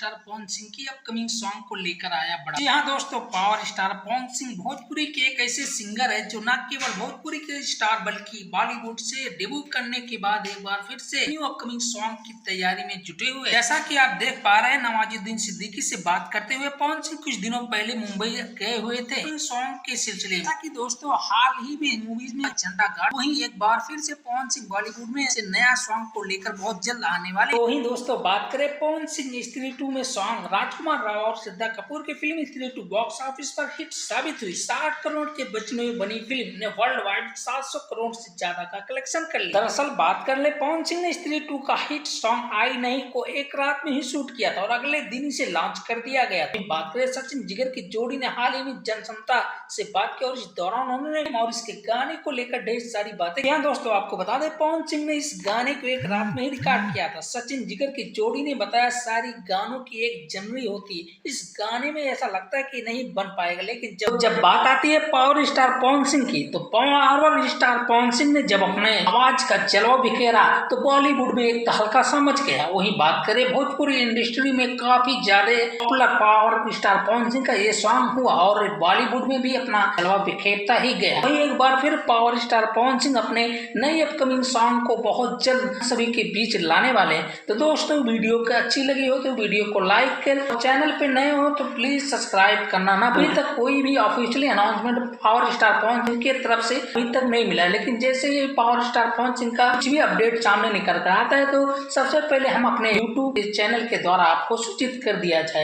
Star Pawan Singh की upcoming song को लेकर आया बड़ा। जी हाँ दोस्तों, पावर स्टार पवन सिंह भोजपुरी के एक ऐसे सिंगर है जो न केवल भोजपुरी के स्टार बल्कि बॉलीवुड से डेब्यू करने के बाद एक बार फिर से न्यू अपकमिंग सॉन्ग की तैयारी में जुटे हुए। जैसा कि आप देख पा रहे हैं, नवाजुद्दीन सिद्दीकी से बात करते हुए पवन सिंह कुछ दिनों पहले मुंबई गए हुए थे सॉन्ग के सिलसिले में। ताकि दोस्तों हाल ही में मूवीज में झंडा गाड़, वहीं एक बार फिर से पवन सिंह बॉलीवुड में से नया सॉन्ग को लेकर बहुत जल्द आने वाले। तो वहीं दोस्तों बात करें पवन सिंह स्त्री 2 में सॉन्ग राजकुमार राव और श्रद्धा कपूर की फिल्म स्त्री 2 बॉक्स ऑफिस पर हिट साबित हुई। 60 करोड़ के बजट में बनी फिल्म ने वर्ल्ड वाइड 700 करोड़ से ज्यादा का कलेक्शन कर लिया। दरअसल बात कर ले, पवन सिंह ने स्त्री 2 का हिट सॉन्ग आई नहीं को एक रात में ही शूट किया था और अगले दिन इसे लॉन्च कर दिया गया था। बात करें सचिन जिगर की जोड़ी ने हाल ही में जनसमता से बात की और इस दौरान उन्होंने और इसके गाने को लेकर ढेर सारी बातें। यहाँ दोस्तों आपको बता दें, पवन सिंह ने इस गाने को एक रात में ही रिकॉर्ड किया था। सचिन जिगर की जोड़ी ने बताया सारी गानों की 1 जनवरी होती है, इस गाने में ऐसा लगता है कि नहीं बन पाएगा। लेकिन जब बात आती है पावर स्टार पवन सिंह की, तो पावर स्टार पवन सिंह ने जब अपने आवाज का जलवा बिखेरा तो बॉलीवुड में एक हल्का समझ गया। वही बात करें भोजपुरी इंडस्ट्री में काफी ज्यादा popular power star Pawan Singh का ये सॉन्ग हुआ और बॉलीवुड में भी अपना जलवा बिखेरता ही गया। वही एक बार फिर पावर स्टार पवन सिंह अपने नए अपकमिंग सॉन्ग को बहुत जल्द सभी के बीच लाने वाले हैं। तो दोस्तों वीडियो को अच्छी लगी हो तो वीडियो को लाइक कर, चैनल पे नए हो तो प्लीज सब्सक्राइब करना ना। अभी तक कोई भी officially announcement power star Pawan Singh की तरफ से अभी तक नहीं मिला, लेकिन जैसे ही पावर स्टार पवन सिंह का कुछ भी अपडेट सामने निकल कर आता है तो सबसे पहले हम अपने यूट्यूब चैनल के द्वारा आपको सूचित कर दिया जाए।